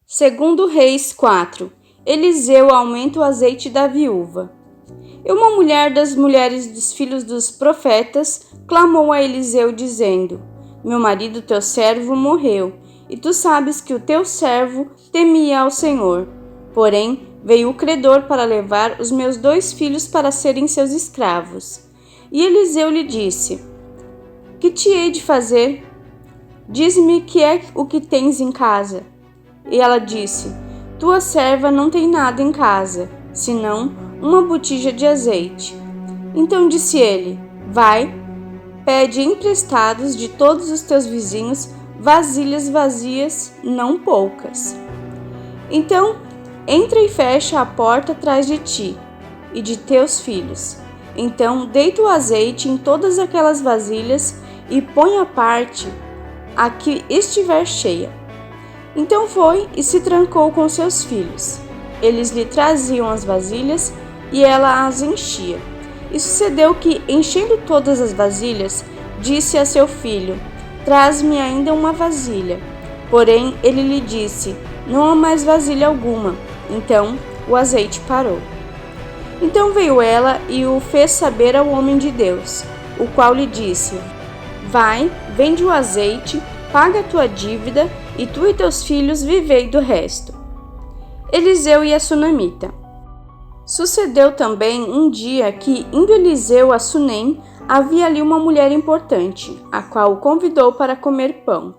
Segundo Reis 4, Eliseu aumenta o azeite da viúva. E uma mulher das mulheres dos filhos dos profetas clamou a Eliseu, dizendo: Meu marido, teu servo, morreu, e tu sabes que o teu servo temia ao Senhor. Porém, veio o credor para levar os meus 2 filhos para serem seus escravos. E Eliseu lhe disse: Que te hei de fazer? Diz-me que é o que tens em casa. E ela disse: Tua serva não tem nada em casa, senão uma botija de azeite. Então disse ele: Vai, pede emprestados de todos os teus vizinhos vasilhas vazias, não poucas. Então entra e fecha a porta atrás de ti e de teus filhos. Então deita o azeite em todas aquelas vasilhas e põe à parte a que estiver cheia. Então foi e se trancou com seus filhos. Eles lhe traziam as vasilhas e ela as enchia. E sucedeu que, enchendo todas as vasilhas, disse a seu filho: Traz-me ainda uma vasilha. Porém, ele lhe disse: Não há mais vasilha alguma. Então o azeite parou. Então veio ela e o fez saber ao homem de Deus, o qual lhe disse: Vai, vende o azeite, paga a tua dívida, e tu e teus filhos vivei do resto. Eliseu e a sunamita. Sucedeu também um dia que, indo Eliseu a Sunem, havia ali uma mulher importante, a qual o convidou para comer pão.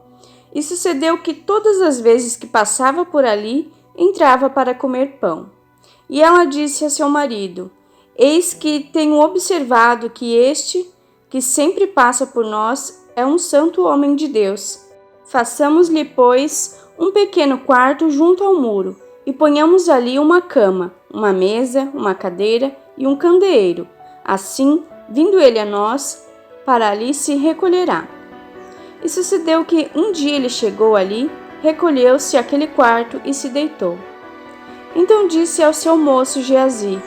E sucedeu que todas as vezes que passava por ali, entrava para comer pão. E ela disse a seu marido: Eis que tenho observado que este, que sempre passa por nós, é um santo homem de Deus. Façamos-lhe, pois, um pequeno quarto junto ao muro, e ponhamos ali uma cama, uma mesa, uma cadeira e um candeeiro. Assim, vindo ele a nós, para ali se recolherá. E sucedeu que um dia ele chegou ali, recolheu-se àquele quarto e se deitou. Então disse ao seu moço Geazi: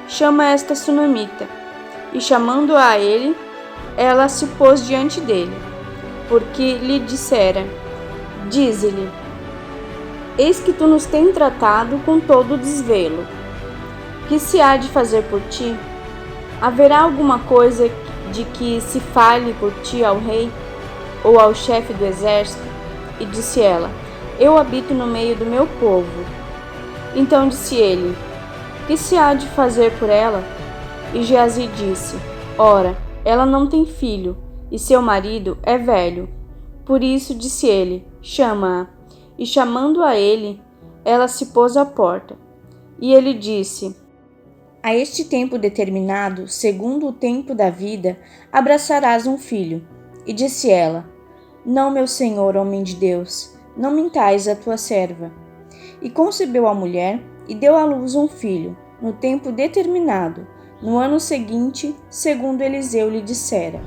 Chama esta sunamita. E chamando-a a ele, ela se pôs diante dele, porque lhe dissera: Dize-lhe: Eis que tu nos tens tratado com todo o desvelo. Que se há de fazer por ti? Haverá alguma coisa de que se fale por ti ao rei ou ao chefe do exército? E disse ela: Eu habito no meio do meu povo. Então disse ele: Que se há de fazer por ela? E Geazi disse: Ora, ela não tem filho, e seu marido é velho. Por isso disse ele: Chama-a. E chamando a ele, ela se pôs à porta. E ele disse: A este tempo determinado, segundo o tempo da vida, abraçarás um filho. E disse ela: Não, meu senhor, homem de Deus, não mintais a tua serva. E concebeu a mulher e deu à luz um filho, no tempo determinado, no ano seguinte, segundo Eliseu lhe dissera.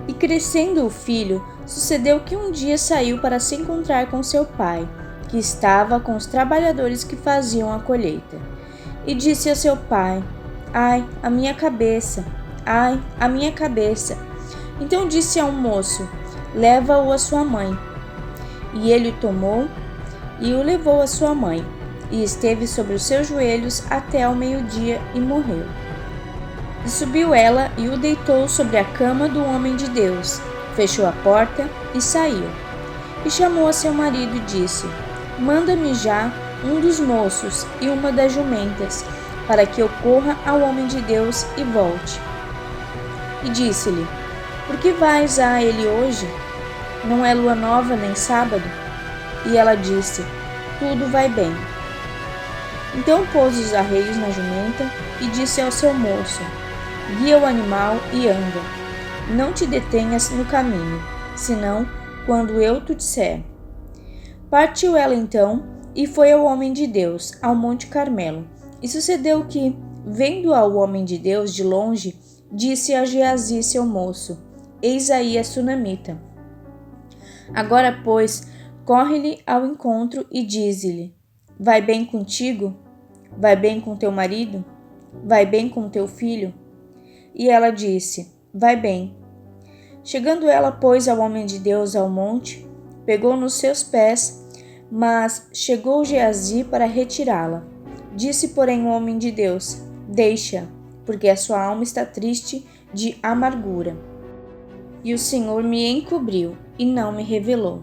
E crescendo o filho, sucedeu que um dia saiu para se encontrar com seu pai, que estava com os trabalhadores que faziam a colheita. E disse a seu pai: Ai, a minha cabeça! Ai, a minha cabeça! Então disse ao moço: Leva-o à sua mãe. E ele o tomou e o levou à sua mãe, e esteve sobre os seus joelhos até ao meio-dia e morreu. E subiu ela e o deitou sobre a cama do homem de Deus, fechou a porta e saiu. E chamou a seu marido e disse: Manda-me já um dos moços e uma das jumentas, para que eu corra ao homem de Deus e volte. E disse-lhe: Por que vais a ele hoje? Não é lua nova nem sábado? E ela disse: Tudo vai bem. Então pôs os arreios na jumenta e disse ao seu moço: Guia o animal e anda. Não te detenhas no caminho, senão quando eu te disser. Partiu ela então e foi ao homem de Deus, ao Monte Carmelo. E sucedeu que, vendo ao homem de Deus de longe, disse a Geazi seu moço: Eis aí a sunamita. Agora, pois, corre-lhe ao encontro e dize-lhe: Vai bem contigo? Vai bem com teu marido? Vai bem com teu filho? E ela disse: Vai bem. Chegando ela, pois, ao homem de Deus ao monte, pegou nos seus pés, Mas chegou Geazi para retirá-la. Disse, porém, o homem de Deus: Deixa, porque a sua alma está triste de amargura. E o Senhor me encobriu e não me revelou.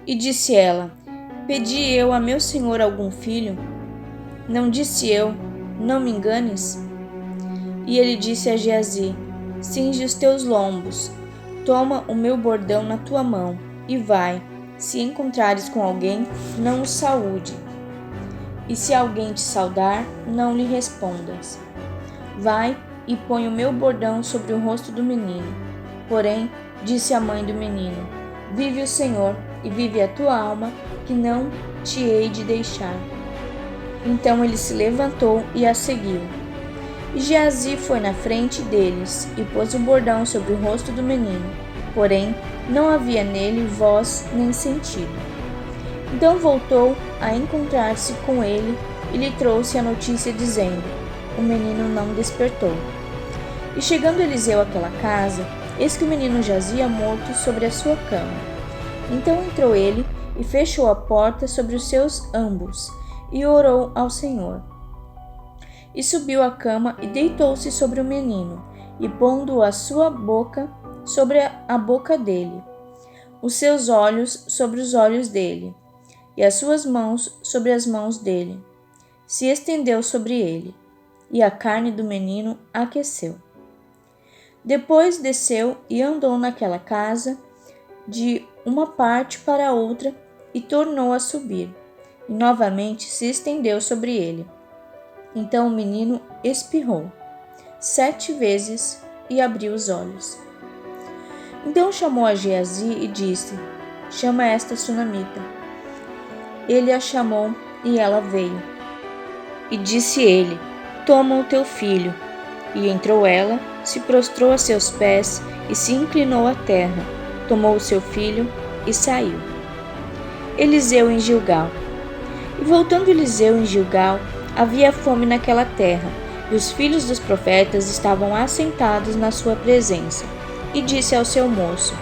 E disse ela: Pedi eu a meu senhor algum filho? Não disse eu: Não me enganes? E ele disse a Geazi: Cinge os teus lombos, toma o meu bordão na tua mão e vai. Se encontrares com alguém, não o saúde. E se alguém te saudar, não lhe respondas. Vai e põe o meu bordão sobre o rosto do menino. Porém, disse a mãe do menino: Vive o Senhor e vive a tua alma, que não te hei de deixar. Então ele se levantou e a seguiu. E Geazi foi na frente deles e pôs o bordão sobre o rosto do menino. Porém, não havia nele voz nem sentido. Então voltou a encontrar-se com ele e lhe trouxe a notícia dizendo: O menino não despertou. E chegando Eliseu àquela casa, eis que o menino jazia morto sobre a sua cama. Então entrou ele e fechou a porta sobre os seus ambos e orou ao Senhor. E subiu à cama e deitou-se sobre o menino, e pondo a sua boca sobre a boca dele, os seus olhos sobre os olhos dele, e as suas mãos sobre as mãos dele, se estendeu sobre ele, e a carne do menino aqueceu. Depois desceu e andou naquela casa de uma parte para outra e tornou a subir, e novamente se estendeu sobre ele. Então o menino espirrou 7 vezes e abriu os olhos. Então chamou a Geazi e disse: Chama esta sunamita. Ele a chamou e ela veio. E disse ele: Toma o teu filho. E entrou ela, se prostrou a seus pés e se inclinou à terra. Tomou o seu filho e saiu. Eliseu em Gilgal. E voltando Eliseu em Gilgal, havia fome naquela terra, e os filhos dos profetas estavam assentados na sua presença. E disse ao seu moço: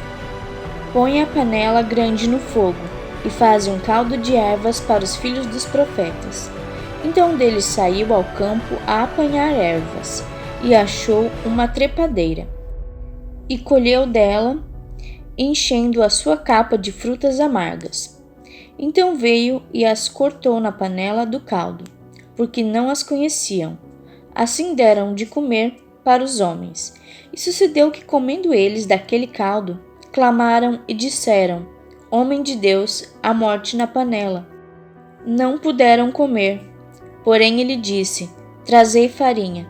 Põe a panela grande no fogo, e faze um caldo de ervas para os filhos dos profetas. Então um deles saiu ao campo a apanhar ervas, e achou uma trepadeira, e colheu dela, enchendo a sua capa de frutas amargas. Então veio e as cortou na panela do caldo, porque não as conheciam. Assim deram de comer para os homens. E sucedeu que, comendo eles daquele caldo, clamaram e disseram: Homem de Deus, a morte na panela. Não puderam comer. Porém ele disse: Trazei farinha.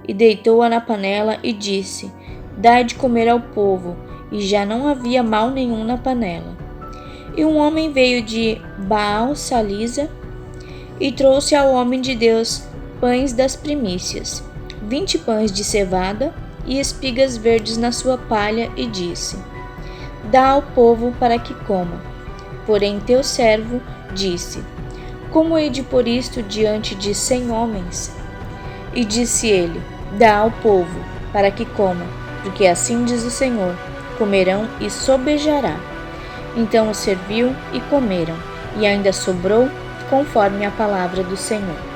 E deitou-a na panela e disse: Dai de comer ao povo. E já não havia mal nenhum na panela. E um homem veio de Baal-Salisa e trouxe ao homem de Deus pães das primícias, 20 pães de cevada e espigas verdes na sua palha, e disse: Dá ao povo para que coma. Porém teu servo disse: Como hei de pôr isto diante de 100 homens? E disse ele: Dá ao povo para que coma, porque assim diz o Senhor: comerão e sobejará. Então o serviu e comeram, e ainda sobrou, conforme a palavra do Senhor.